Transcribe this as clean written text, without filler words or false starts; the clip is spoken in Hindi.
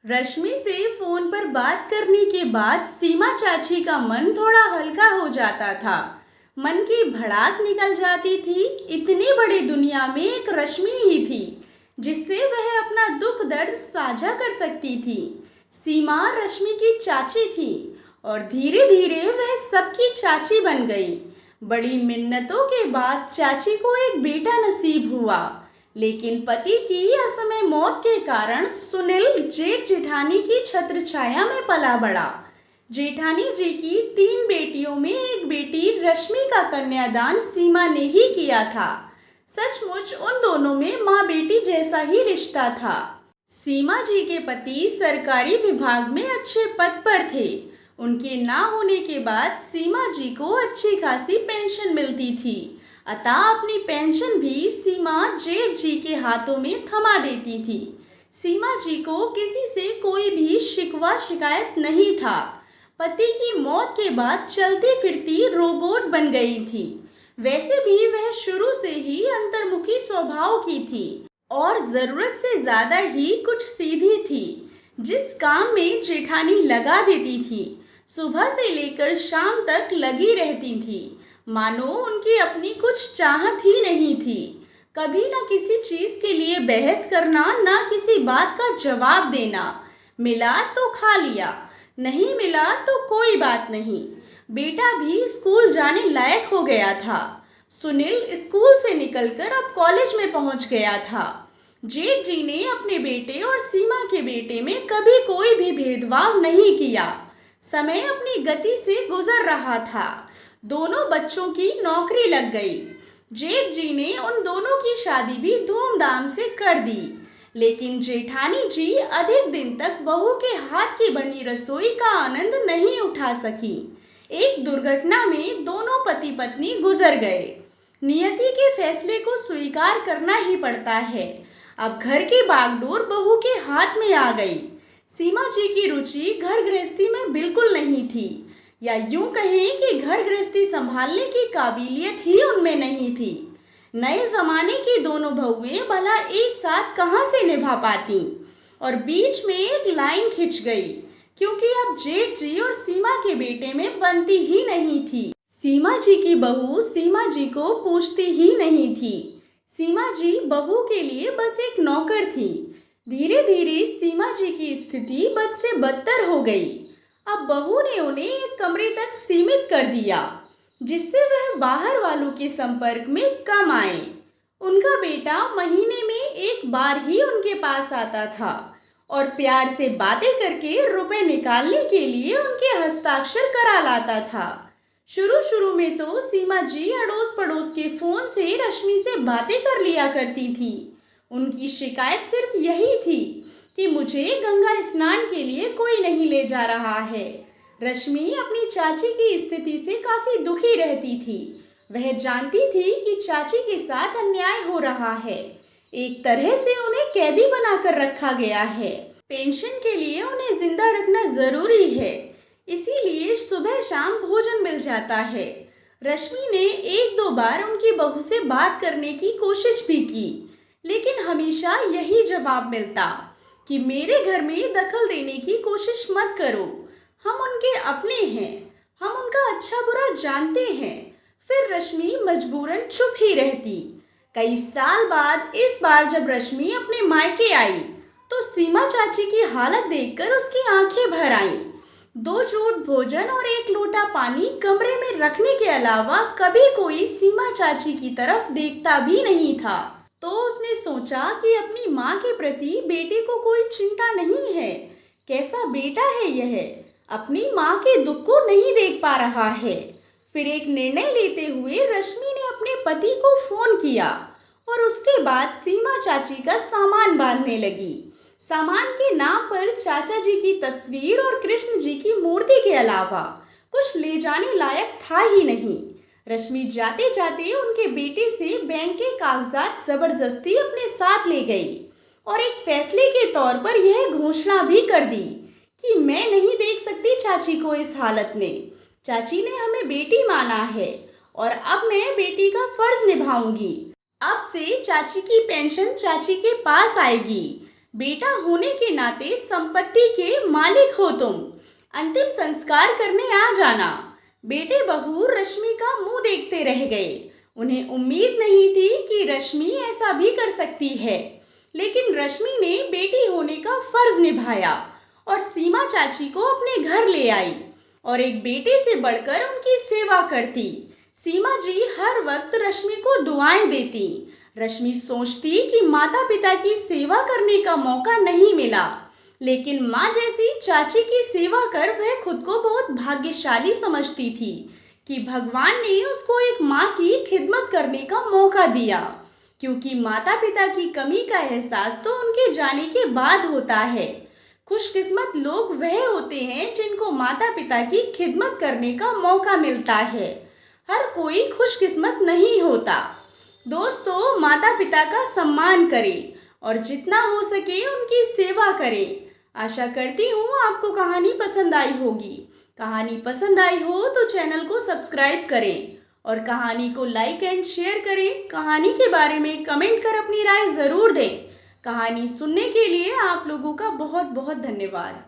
रश्मि से फोन पर बात करने के बाद सीमा चाची का मन थोड़ा हल्का हो जाता था। मन की भड़ास निकल जाती थी। इतनी बड़ी दुनिया में एक रश्मि ही थी जिससे वह अपना दुख दर्द साझा कर सकती थी। सीमा रश्मि की चाची थी और धीरे धीरे वह सबकी चाची बन गई। बड़ी मिन्नतों के बाद चाची को एक बेटा नसीब हुआ, लेकिन पति की असमय मौत के कारण सुनील जेठ जेठानी की छत्र छाया में पला बढ़ा। जेठानी जी की 3 बेटियों में एक बेटी रश्मि का कन्यादान सीमा ने ही किया था। सचमुच उन दोनों में माँ बेटी जैसा ही रिश्ता था। सीमा जी के पति सरकारी विभाग में अच्छे पद पर थे। उनके ना होने के बाद सीमा जी को अच्छी खासी पेंशन मिलती थी, अतः अपनी पेंशन भी सीमा जेठ जी के हाथों में थमा देती थी। सीमा जी को किसी से कोई भी शिकवा शिकायत नहीं था। पति की मौत के बाद चलती फिरती रोबोट बन गई थी। वैसे भी वह शुरू से ही अंतर्मुखी स्वभाव की थी और जरूरत से ज्यादा ही कुछ सीधी थी। जिस काम में जेठानी लगा देती थी, सुबह से लेकर शाम तक लगी रहती थी, मानो उनकी अपनी कुछ चाहत ही नहीं थी। कभी ना किसी चीज के लिए बहस करना, ना किसी बात का जवाब देना। मिला तो खा लिया, नहीं मिला तो कोई बात नहीं। बेटा भी स्कूल जाने लायक हो गया था। सुनील स्कूल से निकलकर अब कॉलेज में पहुंच गया था। जेठ जी ने अपने बेटे और सीमा के बेटे में कभी कोई भी भेदभाव नहीं किया। समय अपनी गति से गुजर रहा था। दोनों बच्चों की नौकरी लग गई। जेठ जी ने उन दोनों की शादी भी धूमधाम से कर दी, लेकिन जेठानी जी अधिक दिन तक बहू के हाथ की बनी रसोई का आनंद नहीं उठा सकी। एक दुर्घटना में दोनों पति पत्नी गुजर गए। नियति के फैसले को स्वीकार करना ही पड़ता है। अब घर की बागडोर बहू के हाथ में आ गई। सीमा जी की रुचि घर गृहस्थी में बिल्कुल नहीं थी, या यूं कहें कि घर गृहस्थी संभालने की काबिलियत ही उनमें नहीं थी। नए जमाने की दोनों बहुएं भला एक साथ कहां से निभा पाती। और बीच में एक लाइन खिंच गई, क्योंकि अब जेठ जी और सीमा के बेटे में बनती ही नहीं थी। सीमा जी की बहू सीमा जी को पूछती ही नहीं थी। सीमा जी बहू के लिए बस एक नौकर थी। धीरे धीरे सीमा जी की स्थिति बद से बदतर हो गई। अब बहू ने उन्हें एक कमरे तक सीमित कर दिया, जिससे वह बाहर वालों के संपर्क में कम आए। उनका बेटा महीने में एक बार ही उनके पास आता था और प्यार से बातें करके रुपए निकालने के लिए उनके हस्ताक्षर करा लाता था। शुरू शुरू में तो सीमा जी अड़ोस पड़ोस के फोन से रश्मि से बातें कर लिया करती थी। उनकी शिकायत सिर्फ यही थी कि मुझे गंगा स्नान के लिए कोई नहीं ले जा रहा है। रश्मि अपनी चाची की स्थिति से काफी दुखी रहती थी। वह जानती थी कि चाची के साथ अन्याय हो रहा है। एक तरह से उन्हें कैदी बनाकर रखा गया है। पेंशन के लिए उन्हें जिंदा रखना जरूरी है, इसीलिए सुबह शाम भोजन मिल जाता है। रश्मि ने 1-2 बार उनकी बहू से बात करने की कोशिश भी की, लेकिन हमेशा यही जवाब मिलता कि मेरे घर में दखल देने की कोशिश मत करो, हम उनके अपने हैं, हम उनका अच्छा बुरा जानते हैं। फिर रश्मि मजबूरन चुप ही रहती। कई साल बाद इस बार जब रश्मि अपने मायके आई, तो सीमा चाची की हालत देखकर उसकी आंखें भर आईं। 2 झूठ भोजन और 1 लोटा पानी कमरे में रखने के अलावा कभी कोई सीमा चाची की तरफ देखता भी नहीं था। तो उसने सोचा कि अपनी माँ के प्रति बेटे को कोई चिंता नहीं है। कैसा बेटा है यह, अपनी माँ के दुख को नहीं देख पा रहा है। फिर एक निर्णय लेते हुए रश्मि ने अपने पति को फोन किया और उसके बाद सीमा चाची का सामान बांधने लगी। सामान के नाम पर चाचा जी की तस्वीर और कृष्ण जी की मूर्ति के अलावा कुछ ले जाने लायक था ही नहीं। रश्मि जाते जाते उनके बेटे से बैंक के कागजात जबरदस्ती अपने साथ ले गई और एक फैसले के तौर पर यह घोषणा भी कर दी कि मैं नहीं देख सकती चाची को इस हालत में। चाची ने हमें बेटी माना है और अब मैं बेटी का फर्ज निभाऊंगी। अब से चाची की पेंशन चाची के पास आएगी। बेटा होने के नाते संपत्ति के मालिक हो तुम। अंतिम संस्कार करने आ जाना। बेटे बहू रश्मि का मुंह देखते रह गए। उन्हें उम्मीद नहीं थी कि रश्मि ऐसा भी कर सकती है, लेकिन रश्मि ने बेटी होने का फर्ज निभाया और सीमा चाची को अपने घर ले आई और एक बेटे से बढ़कर उनकी सेवा करती। सीमा जी हर वक्त रश्मि को दुआएं देती। रश्मि सोचती कि माता पिता की सेवा करने का मौका नहीं मिला, लेकिन माँ जैसी चाची की सेवा कर वह खुद को बहुत भाग्यशाली समझती थी कि भगवान ने उसको एक माँ की खिदमत करने का मौका दिया, क्योंकि माता पिता की कमी का एहसास तो उनके जाने के बाद होता है। खुशकिस्मत लोग वह होते हैं जिनको माता पिता की खिदमत करने का मौका मिलता है। हर कोई खुशकिस्मत नहीं होता। दोस्तों, माता पिता का सम्मान करें और जितना हो सके उनकी सेवा करें। आशा करती हूँ आपको कहानी पसंद आई होगी। कहानी पसंद आई हो तो चैनल को सब्सक्राइब करें और कहानी को लाइक एंड शेयर करें। कहानी के बारे में कमेंट कर अपनी राय ज़रूर दें। कहानी सुनने के लिए आप लोगों का बहुत बहुत धन्यवाद।